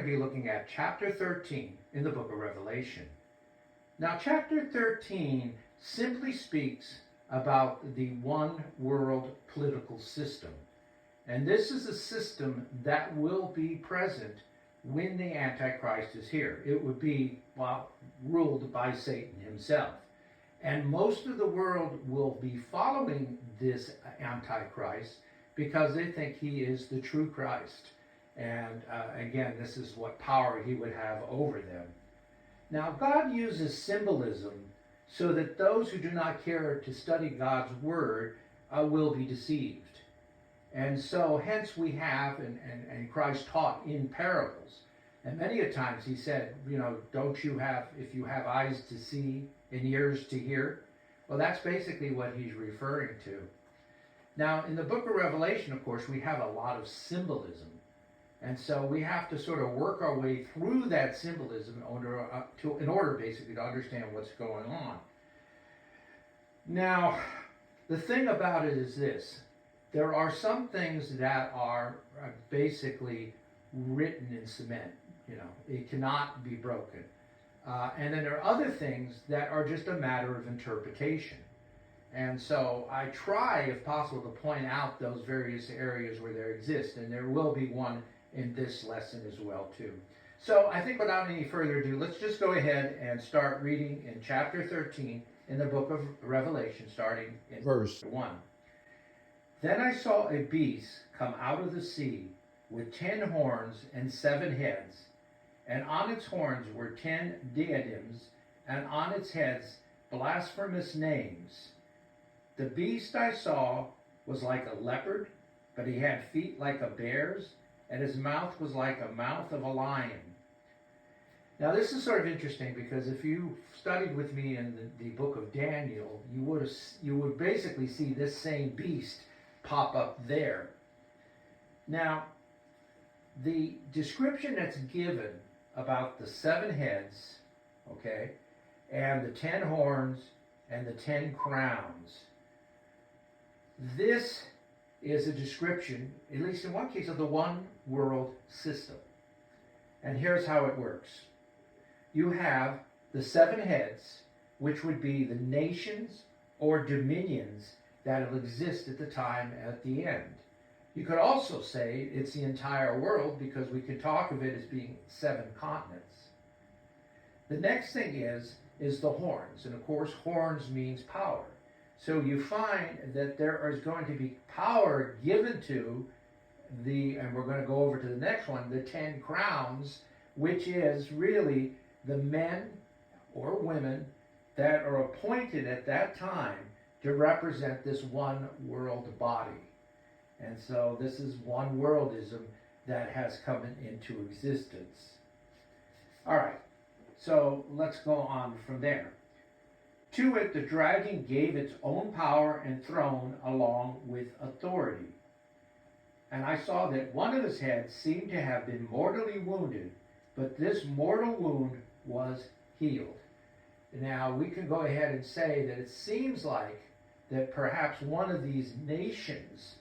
to be looking at chapter 13 in the book of Revelation. Now, chapter 13 simply speaks about the one world political system. And this is a system that will be present when the Antichrist is here. It would be, well, ruled by Satan himself. And most of the world will be following this Antichrist because they think he is the true Christ. And again, this is what power he would have over them. Now, God uses symbolism so that those who do not care to study God's word will be deceived. And so hence we have, and Christ taught in parables. And many a times he said, don't you have, if you have eyes to see and ears to hear? Well, that's basically what he's referring to. Now, in the book of Revelation, of course, we have a lot of symbolism. And so we have to sort of work our way through that symbolism in order basically to understand what's going on. Now, the thing about it is this. There are some things that are basically written in cement. It cannot be broken. And then there are other things that are just a matter of interpretation. And so I try, if possible, to point out those various areas where there exist. And there will be one in this lesson as well, too. So I think without any further ado, let's just go ahead and start reading in chapter 13 in the book of Revelation, starting in verse 1. Then I saw a beast come out of the sea with 10 horns and 7 heads, and on its horns were 10 diadems, and on its heads blasphemous names. The beast I saw was like a leopard, but he had feet like a bear's, and his mouth was like a mouth of a lion. Now this is sort of interesting because if you studied with me in the book of Daniel, you would basically see this same beast pop up there. Now, the description that's given about the 7 heads, okay, and the 10 horns and the 10 crowns, this is a description, at least in one case, of the one world system. And here's how it works. You have the 7 heads, which would be the nations or dominions that will exist at the time at the end. You could also say it's the entire world because we could talk of it as being 7 continents. The next thing is the horns. And of course, horns means power. So you find that there is going to be power given to and we're going to go over to the next one, the 10 crowns, which is really the men or women that are appointed at that time to represent this one world body. And so this is one worldism that has come into existence. All right, so let's go on from there. To it, the dragon gave its own power and throne along with authority. And I saw that one of his heads seemed to have been mortally wounded, but this mortal wound was healed. Now, we can go ahead and say that it seems like that perhaps one of these nations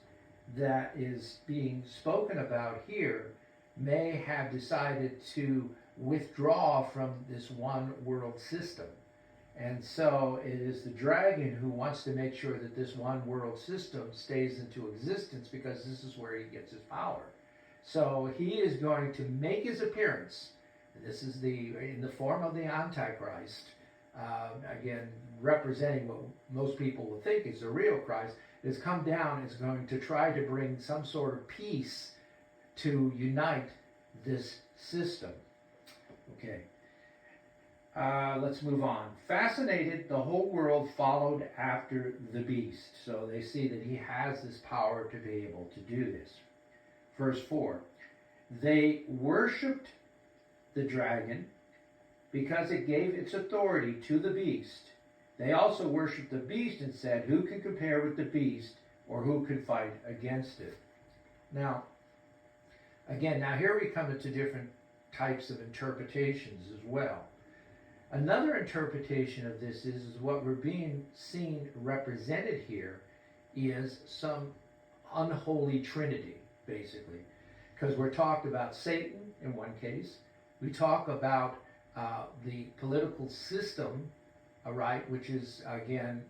that is being spoken about here may have decided to withdraw from this one world system. And so it is the dragon who wants to make sure that this one world system stays into existence because this is where he gets his power. So he is going to make his appearance. This is in the form of the Antichrist, again, representing what most people will think is the real Christ, is come down and is going to try to bring some sort of peace to unite this system. Okay. Let's move on. Fascinated, the whole world followed after the beast. So they see that he has this power to be able to do this. Verse 4. They worshipped the dragon because it gave its authority to the beast. They also worshipped the beast and said, who can compare with the beast or who can fight against it? Now, again, here we come into different types of interpretations as well. Another interpretation of this is what we're seen represented here is some unholy trinity, basically. because we're talked about Satan in one case. We talk about the political system, right, which is, again,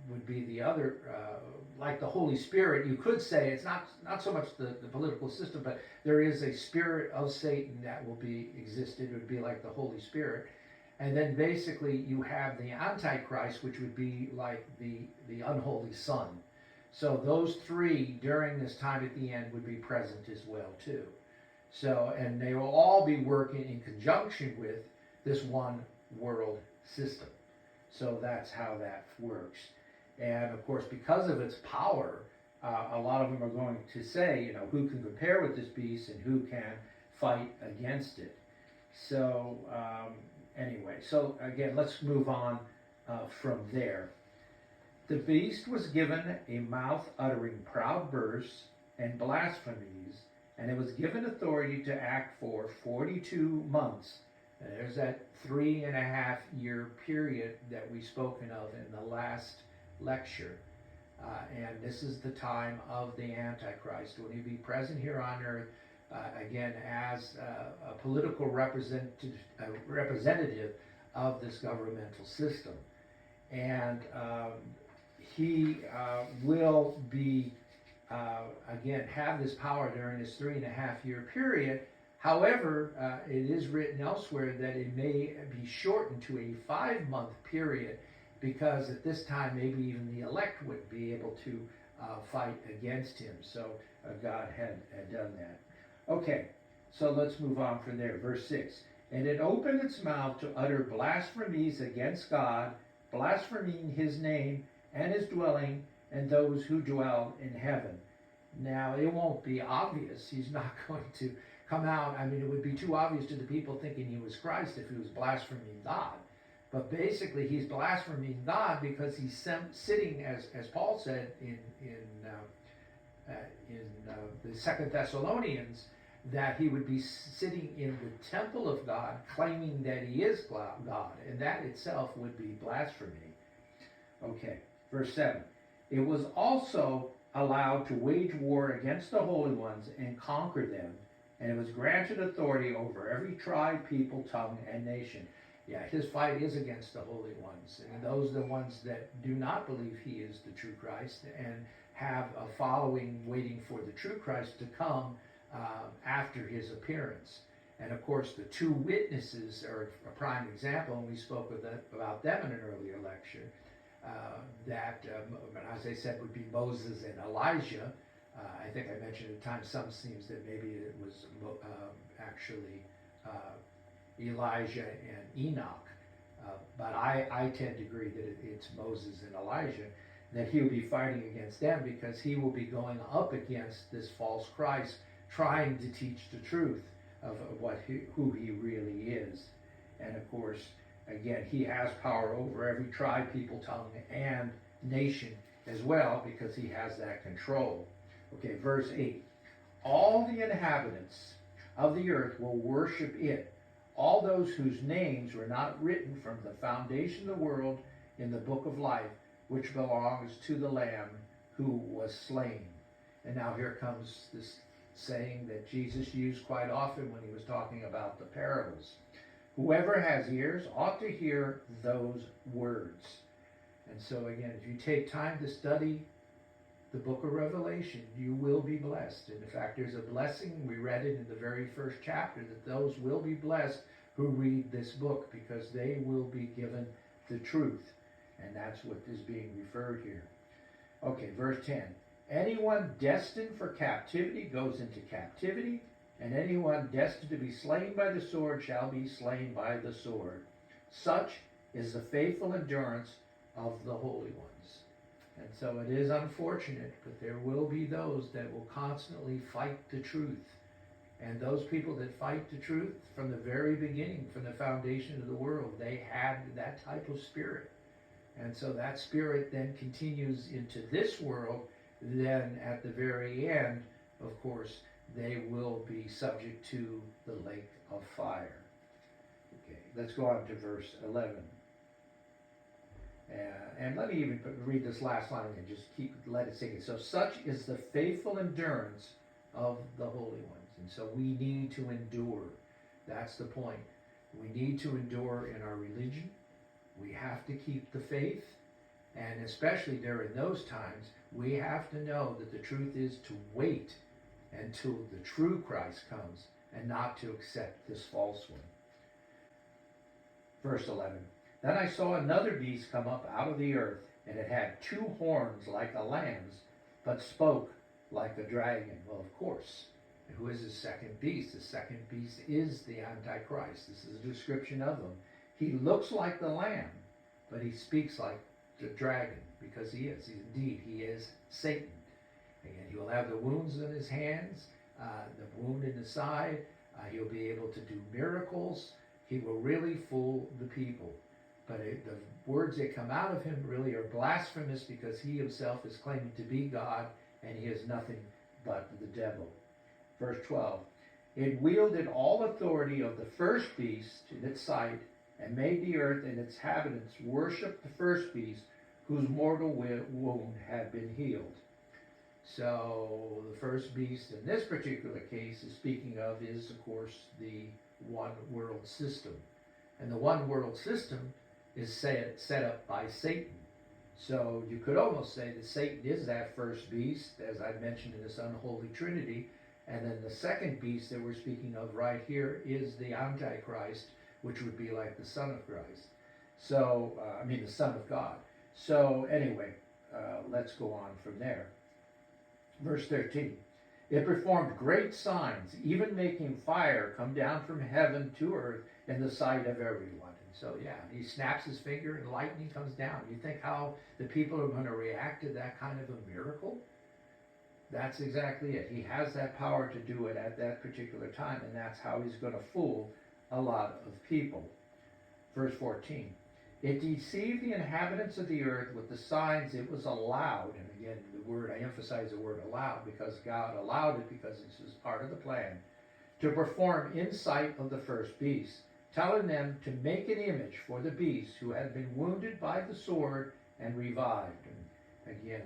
would be the other, like the Holy Spirit. You could say it's not so much the political system, but there is a spirit of Satan that will be existed. It would be like the Holy Spirit. And then basically you have the antichrist, which would be like the unholy son. So those three during this time at the end would be present as well too. So, and they will all be working in conjunction with this one world system. So that's how that works. And of course, because of its power, a lot of them are going to say, you know, who can compare with this beast and who can fight against it. So anyway, so again, let's move on from there. The beast was given a mouth uttering proud bursts and blasphemies, and it was given authority to act for 42 months. And there's that 3.5-year period that we've spoken of in the last lecture. And this is the time of the Antichrist, when he'll be present here on earth, again, as a political representative of this governmental system. And he will be, again, have this power during this 3.5-year period. However, it is written elsewhere that it may be shortened to a 5-month period, because at this time maybe even the elect would be able to fight against him. So God had done that. Okay, so let's move on from there. Verse 6. And it opened its mouth to utter blasphemies against God, blaspheming his name and his dwelling and those who dwell in heaven. Now, it won't be obvious. He's not going to come out. I mean, it would be too obvious to the people thinking he was Christ if he was blaspheming God. But basically, he's blaspheming God because he's sitting, as Paul said in the 2 Thessalonians, that he would be sitting in the temple of God, claiming that he is God, and that itself would be blasphemy. Okay, verse 7. It was also allowed to wage war against the holy ones and conquer them, and it was granted authority over every tribe, people, tongue, and nation. Yeah, his fight is against the holy ones, and those are the ones that do not believe he is the true Christ and have a following waiting for the true Christ to come after his appearance. And of course, the two witnesses are a prime example, and we spoke about them in an earlier lecture, that, as I said, would be Moses and Elijah. I think I mentioned at the time, some seems that maybe it was actually Elijah and Enoch, but I tend to agree that it's Moses and Elijah, that he will be fighting against them because he will be going up against this false Christ, trying to teach the truth of who he really is. And of course, again, he has power over every tribe, people, tongue, and nation as well, because he has that control. Okay, verse 8. All the inhabitants of the earth will worship it, all those whose names were not written from the foundation of the world in the book of life, which belongs to the Lamb who was slain. And now here comes this saying that Jesus used quite often when he was talking about the parables. Whoever has ears ought to hear those words. And so again, if you take time to study the book of Revelation, you will be blessed. And in fact, there's a blessing, we read it in the very first chapter, that those will be blessed who read this book, because they will be given the truth. And that's what is being referred here. Okay, verse 10. Anyone destined for captivity goes into captivity, and anyone destined to be slain by the sword shall be slain by the sword. Such is the faithful endurance of the holy ones. And so it is unfortunate, but there will be those that will constantly fight the truth. And those people that fight the truth from the very beginning, from the foundation of the world, they had that type of spirit. And so that spirit then continues into this world. Then at the very end, of course, they will be subject to the lake of fire. Okay, let's go on to verse 11. And let me even read this last line and just let it sink in. So such is the faithful endurance of the holy ones. And so we need to endure. That's the point. We need to endure in our religion. We have to keep the faith. And especially during those times, we have to know that the truth is to wait until the true Christ comes and not to accept this false one. Verse 11. Then I saw another beast come up out of the earth, and it had 2 horns like a lamb's, but spoke like a dragon. Well, of course. Who is the second beast? The second beast is the Antichrist. This is a description of him. He looks like the lamb, but he speaks like the dragon, because he is. He is Satan. Again, he will have the wounds in his hands, the wound in the side. He'll be able to do miracles. He will really fool the people. But the words that come out of him really are blasphemous, because he himself is claiming to be God, and he is nothing but the devil. Verse 12. It wielded all authority of the first beast in its sight, and made the earth and its inhabitants worship the first beast, whose mortal wound had been healed. So the first beast in this particular case is speaking of is, of course, the one world system. And the one world system is set up by Satan. So you could almost say that Satan is that first beast, as I mentioned in this unholy trinity. And then the second beast that we're speaking of right here is the Antichrist, which would be like the Son of Christ. So, the Son of God. So anyway, let's go on from there. Verse 13. It performed great signs, even making fire come down from heaven to earth in the sight of everyone. And so, he snaps his finger and lightning comes down. You think how the people are going to react to that kind of a miracle? That's exactly it. He has that power to do it at that particular time, and that's how he's going to fool a lot of people. Verse 14. It deceived the inhabitants of the earth with the signs it was allowed. And again, I emphasize the word allowed, because God allowed it, because this was part of the plan, to perform in sight of the first beast, telling them to make an image for the beast who had been wounded by the sword and revived. And again,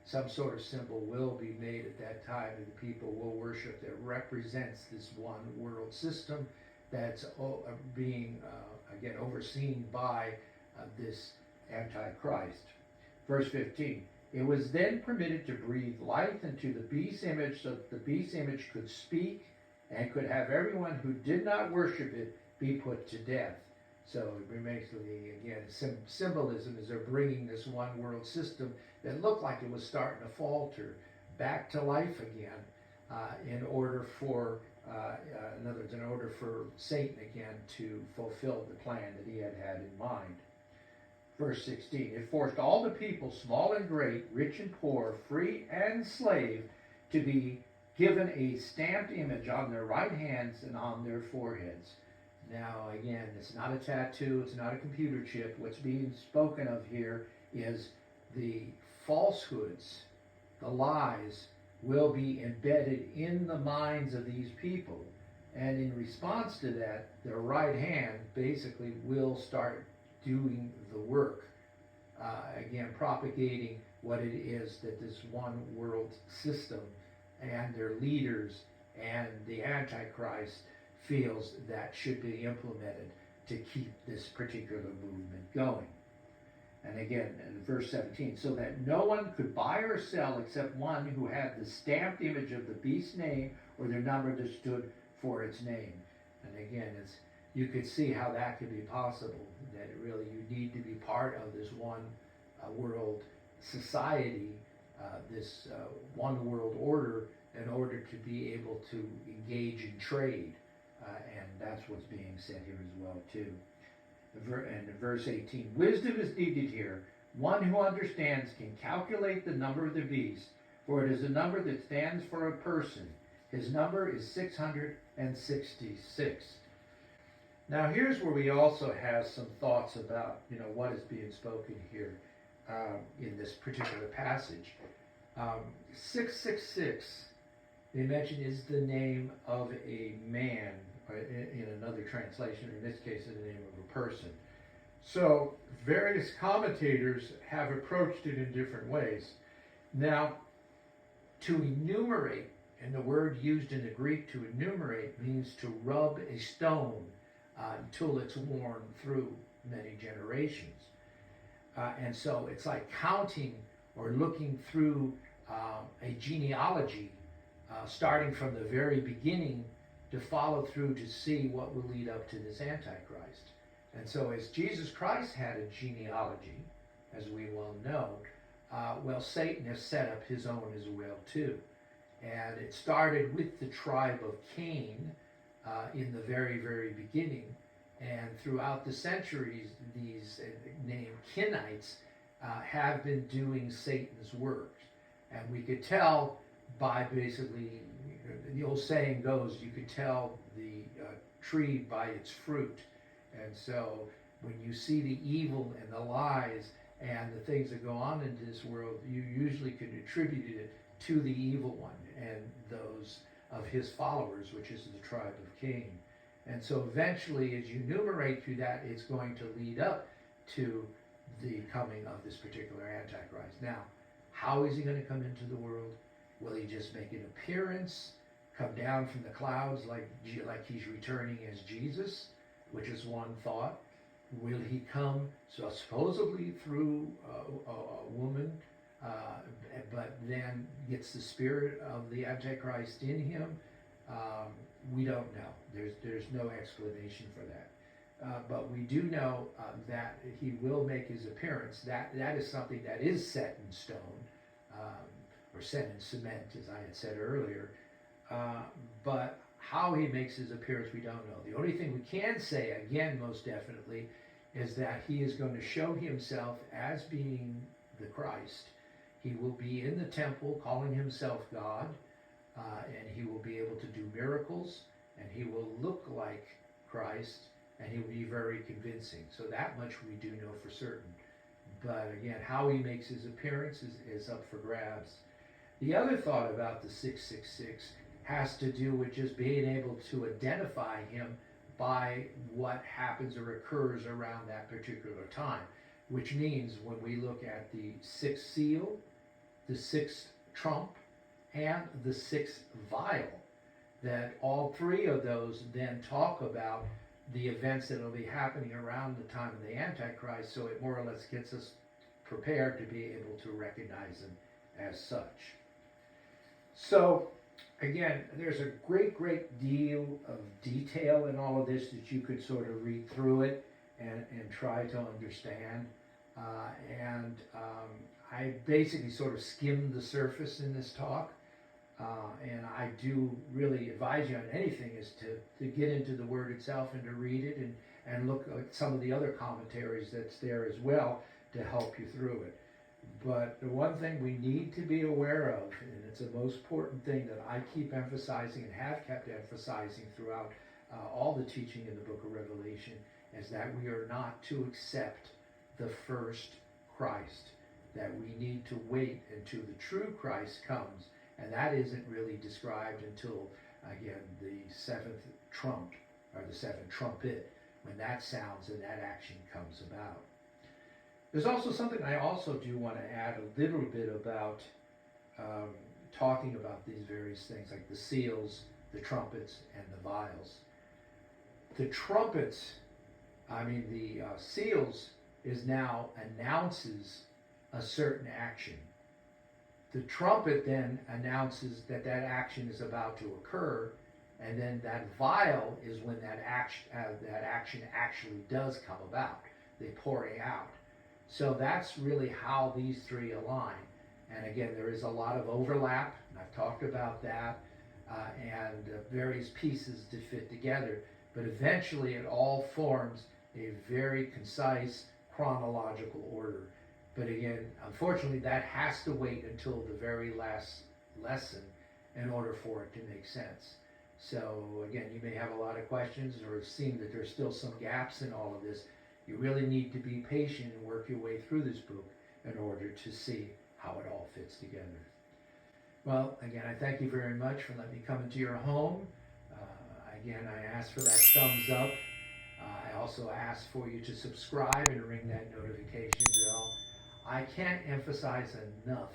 some sort of symbol will be made at that time, and the people will worship, that represents this one world system that's being again overseen by this Antichrist. Verse 15. It was then permitted to breathe life into the beast's image, so that the beast's image could speak and could have everyone who did not worship it be put to death. So basically, again, symbolism is they're bringing this one world system that looked like it was starting to falter back to life again, in order for in other words, in order for Satan again to fulfill the plan that he had in mind. Verse 16, it forced all the people, small and great, rich and poor, free and slave, to be given a stamped image on their right hands and on their foreheads. Now, again, it's not a tattoo, it's not a computer chip. What's being spoken of here is the falsehoods, the lies, will be embedded in the minds of these people. And in response to that, their right hand basically will start doing the work, again propagating what it is that this one world system and their leaders and the Antichrist feels that should be implemented to keep this particular movement going. And again, in verse 17, so that no one could buy or sell except one who had the stamped image of the beast's name or the number that stood for its name. And again, you could see how that could be possible, that really you need to be part of this one world society, this one world order, in order to be able to engage in trade. And that's what's being said here as well too. And in verse 18, wisdom is needed here. One who understands can calculate the number of the beast, for it is a number that stands for a person. His number is 666. Now here's where we also have some thoughts about, what is being spoken here in this particular passage. 666, they mention, is the name of a man, in another translation, in this case, is the name of a person. So various commentators have approached it in different ways. Now, to enumerate And the word used in the Greek to enumerate means to rub a stone until it's worn through many generations. And so it's like counting or looking through a genealogy, starting from the very beginning to follow through to see what will lead up to this Antichrist. And so as Jesus Christ had a genealogy, as we well know, well, Satan has set up his own as well too. And it started with the tribe of Cain in the very, very beginning. And throughout the centuries, these named Kenites have been doing Satan's work. And we could tell by basically, the old saying goes, you could tell the tree by its fruit. And so when you see the evil and the lies and the things that go on in this world, you usually can attribute it to the evil one and those of his followers, which is the tribe of Cain. And so eventually, as you enumerate through that, it's going to lead up to the coming of this particular Antichrist. Now, how is he going to come into the world? Will he just make an appearance, come down from the clouds like he's returning as Jesus, which is one thought? Will he come supposedly through a woman, but then gets the spirit of the Antichrist in him? We don't know. There's no explanation for that. But we do know that he will make his appearance. That is something that is set in stone, or set in cement, as I had said earlier. But how he makes his appearance, we don't know. The only thing we can say, again, most definitely, is that he is going to show himself as being the Christ. He will be in the temple calling himself God, and he will be able to do miracles, and he will look like Christ, and he will be very convincing. So that much we do know for certain. But again, how he makes his appearance is up for grabs. The other thought about the 666 has to do with just being able to identify him by what happens or occurs around that particular time, which means when we look at the sixth seal, the sixth trump, and the sixth vial, that all three of those then talk about the events that will be happening around the time of the Antichrist, so it more or less gets us prepared to be able to recognize them as such. So again, there's a great deal of detail in all of this that you could sort of read through it and try to understand. I basically sort of skimmed the surface in this talk. And I do really advise you on anything is to get into the Word itself and to read it and look at some of the other commentaries that's there as well to help you through it. But the one thing we need to be aware of, and it's the most important thing that I keep emphasizing and have kept emphasizing throughout all the teaching in the book of Revelation, is that we are not to accept the first Christ, that we need to wait until the true Christ comes. And that isn't really described until, again, the seventh trump, or the seventh trumpet, when that sounds and that action comes about. There's also something I also do want to add a little bit about talking about these various things, like the seals, the trumpets, and the vials. The trumpets, the seals is now announces a certain action. The trumpet then announces that action is about to occur, and then that vial is when that action actually does come about, the pouring out. So that's really how these three align. And again, there is a lot of overlap, and I've talked about that, and various pieces to fit together. But eventually it all forms a very concise chronological order. But again, unfortunately, that has to wait until the very last lesson in order for it to make sense. So again, you may have a lot of questions or have seen that there's still some gaps in all of this. You really need to be patient and work your way through this book in order to see how it all fits together. Well, again, I thank you very much for letting me come into your home. Again, I ask for that thumbs up. I also ask for you to subscribe and ring that notification bell. I can't emphasize enough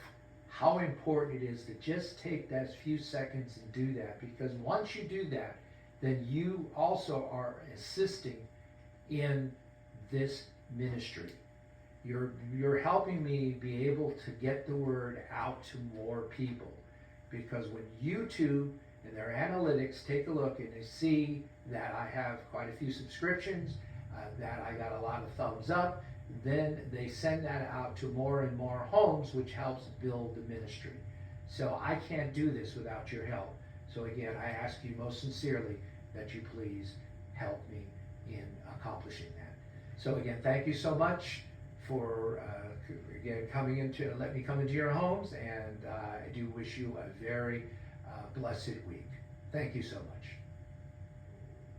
how important it is to just take those few seconds and do that, because once you do that, then you also are assisting in this ministry. You're helping me be able to get the word out to more people, because when YouTube and their analytics take a look and they see that I have quite a few subscriptions, that I got a lot of thumbs up, then they send that out to more and more homes, which helps build the ministry. So I can't do this without your help. So again, I ask you most sincerely that you please help me in accomplishing that. So again, thank you so much for again let me come into your homes, and I do wish you a very blessed week. Thank you so much.